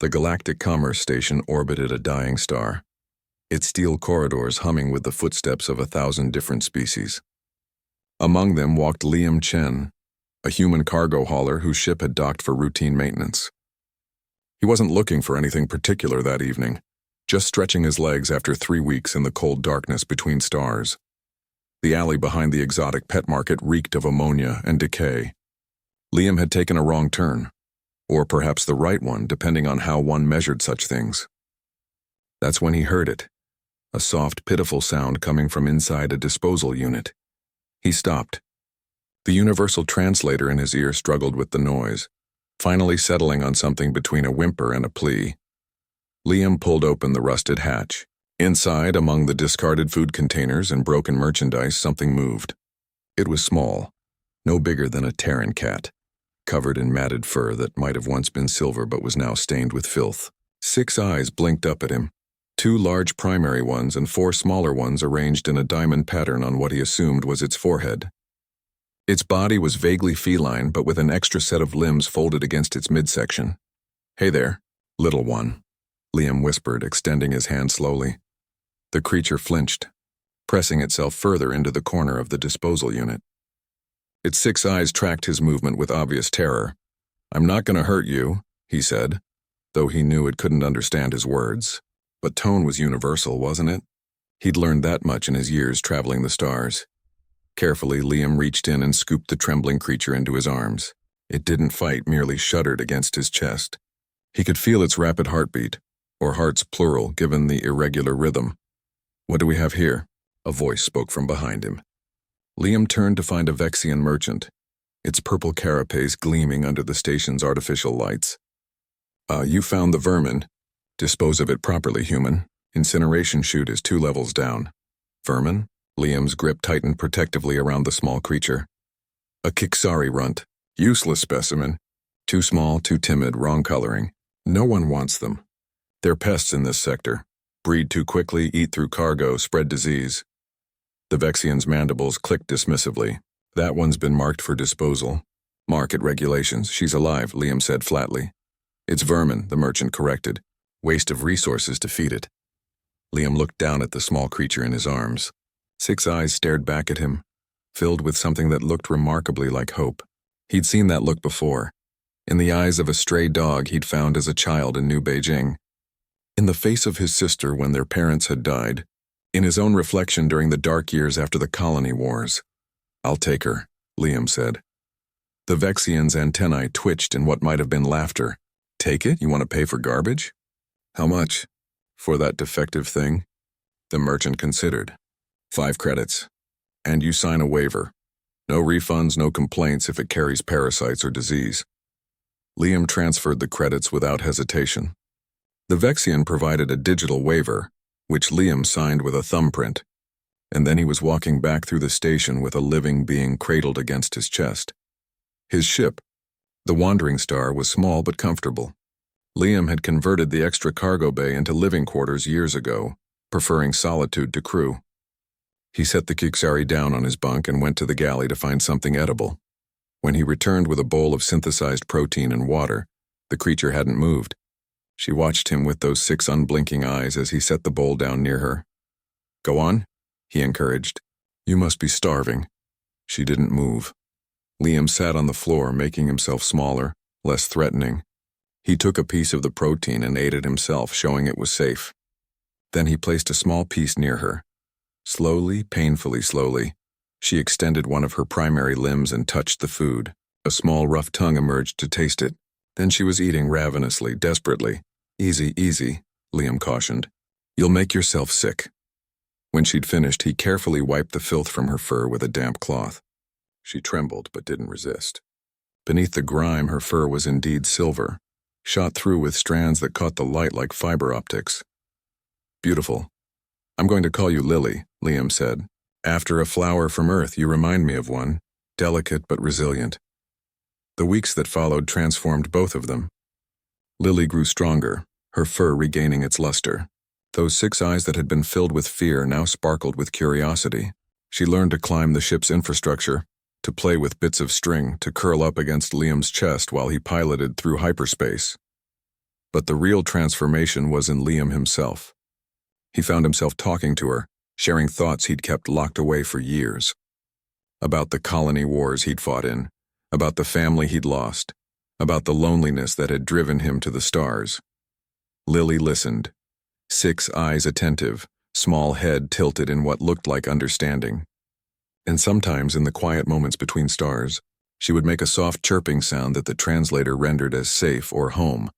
The Galactic Commerce Station orbited a dying star, its steel corridors humming with the footsteps of 1,000 different species. Among them walked Liam Chen, a human cargo hauler whose ship had docked for routine maintenance. He wasn't looking for anything particular that evening, just stretching his legs after 3 weeks in the cold darkness between stars. The alley behind the exotic pet market reeked of ammonia and decay. Liam had taken a wrong turn, or perhaps the right one, depending on how one measured such things. That's when he heard it, a soft, pitiful sound coming from inside a disposal unit. He stopped. The universal translator in his ear struggled with the noise, finally settling on something between a whimper and a plea. Liam pulled open the rusted hatch. Inside, among the discarded food containers and broken merchandise, something moved. It was small, no bigger than a Terran cat, covered in matted fur that might have once been silver but was now stained with filth. 6 eyes blinked up at him, 2 large primary ones and 4 smaller ones arranged in a diamond pattern on what he assumed was its forehead. Its body was vaguely feline, but with an extra set of limbs folded against its midsection. "Hey there, little one," Liam whispered, extending his hand slowly. The creature flinched, pressing itself further into the corner of the disposal unit. Its 6 eyes tracked his movement with obvious terror. "I'm not going to hurt you," he said, though he knew it couldn't understand his words. But tone was universal, wasn't it? He'd learned that much in his years traveling the stars. Carefully, Liam reached in and scooped the trembling creature into his arms. It didn't fight, merely shuddered against his chest. He could feel its rapid heartbeat, or hearts plural given the irregular rhythm. "What do we have here?" A voice spoke from behind him. Liam turned to find a Vexian merchant, its purple carapace gleaming under the station's artificial lights. You found the vermin. Dispose of it properly, human. Incineration chute is 2 levels down." "Vermin?" Liam's grip tightened protectively around the small creature. "A Kiksari runt. Useless specimen. Too small, too timid, wrong coloring. No one wants them. They're pests in this sector. Breed too quickly, eat through cargo, spread disease." The Vexian's mandibles clicked dismissively. "That one's been marked for disposal. Market regulations. She's alive," Liam said flatly. "It's vermin," the merchant corrected. "Waste of resources to feed it." Liam looked down at the small creature in his arms. 6 eyes stared back at him, filled with something that looked remarkably like hope. He'd seen that look before, in the eyes of a stray dog he'd found as a child in New Beijing, in the face of his sister when their parents had died, in his own reflection during the dark years after the colony wars. "I'll take her," Liam said. The Vexian's antennae twitched in what might have been laughter. "Take it? You want to pay for garbage?" "How much?" "For that defective thing?" The merchant considered. 5 credits. And you sign a waiver. No refunds, no complaints if it carries parasites or disease. Liam transferred the credits without hesitation. The Vexian provided a digital waiver, which Liam signed with a thumbprint, and then he was walking back through the station with a living being cradled against his chest. His ship, the Wandering Star, was small but comfortable. Liam had converted the extra cargo bay into living quarters years ago, preferring solitude to crew. He set the Kiksari down on his bunk and went to the galley to find something edible. When he returned with a bowl of synthesized protein and water, the creature hadn't moved. She watched him with those 6 unblinking eyes as he set the bowl down near her. "Go on," he encouraged. "You must be starving." She didn't move. Liam sat on the floor, making himself smaller, less threatening. He took a piece of the protein and ate it himself, showing it was safe. Then he placed a small piece near her. Slowly, painfully slowly, she extended one of her primary limbs and touched the food. A small, rough tongue emerged to taste it. Then she was eating ravenously, desperately. "Easy, easy," Liam cautioned. "You'll make yourself sick." When she'd finished, he carefully wiped the filth from her fur with a damp cloth. She trembled but didn't resist. Beneath the grime, her fur was indeed silver, shot through with strands that caught the light like fiber optics. "Beautiful. I'm going to call you Lily," Liam said. "After a flower from Earth, you remind me of one, delicate but resilient." The weeks that followed transformed both of them. Lily grew stronger, her fur regaining its luster. Those 6 eyes that had been filled with fear now sparkled with curiosity. She learned to climb the ship's infrastructure, to play with bits of string, to curl up against Liam's chest while he piloted through hyperspace. But the real transformation was in Liam himself. He found himself talking to her, sharing thoughts he'd kept locked away for years. About the colony wars he'd fought in, about the family he'd lost, about the loneliness that had driven him to the stars. Lily listened, 6 eyes attentive, small head tilted in what looked like understanding. And sometimes, in the quiet moments between stars, she would make a soft chirping sound that the translator rendered as safe or home.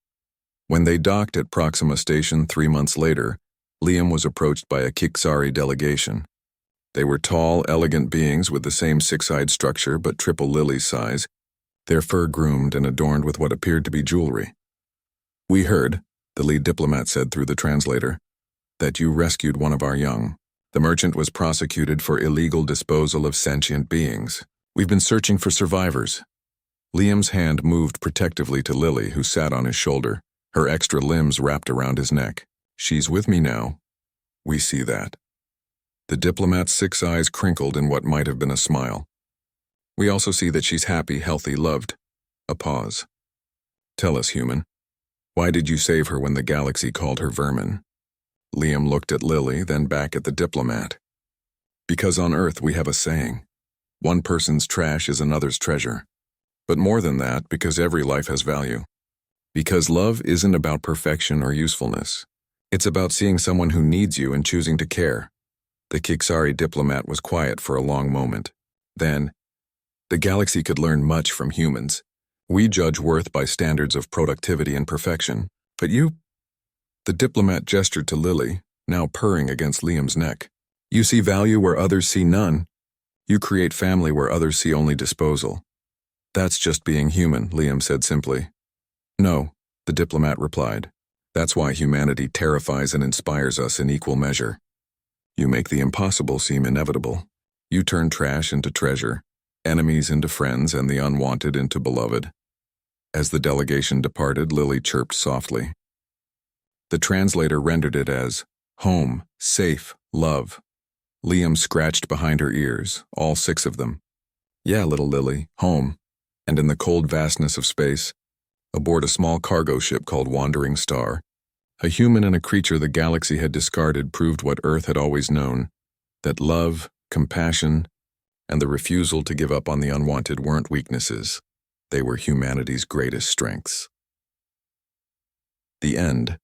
When they docked at Proxima Station 3 months later, Liam was approached by a Kixari delegation. They were tall, elegant beings with the same 6-eyed structure but triple Lily's size, their fur groomed and adorned with what appeared to be jewelry. "We heard," the lead diplomat said through the translator, "that you rescued one of our young. The merchant was prosecuted for illegal disposal of sentient beings. We've been searching for survivors." Liam's hand moved protectively to Lily, who sat on his shoulder, her extra limbs wrapped around his neck. "She's with me now. We see that." The diplomat's 6 eyes crinkled in what might have been a smile. "We also see that she's happy, healthy, loved." A pause. "Tell us, human. Why did you save her when the galaxy called her Vermin?" Liam looked at Lily, then back at the diplomat. "Because on Earth we have a saying. One person's trash is another's treasure. But more than that, because every life has value. Because love isn't about perfection or usefulness. It's about seeing someone who needs you and choosing to care." The Kixari diplomat was quiet for a long moment. Then, "The galaxy could learn much from humans. We judge worth by standards of productivity and perfection. But you—" The diplomat gestured to Lily, now purring against Liam's neck. "You see value where others see none. You create family where others see only disposal." "That's just being human," Liam said simply. "No," the diplomat replied. "That's why humanity terrifies and inspires us in equal measure. You make the impossible seem inevitable. You turn trash into treasure, enemies into friends, and the unwanted into beloved." As the delegation departed, Lily chirped softly. The translator rendered it as home, safe, love. Liam scratched behind her ears, all 6 of them. "Yeah, little Lily, home." And in the cold vastness of space, aboard a small cargo ship called Wandering Star, a human and a creature the galaxy had discarded proved what Earth had always known, that love, compassion, and the refusal to give up on the unwanted weren't weaknesses. They were humanity's greatest strengths. The end.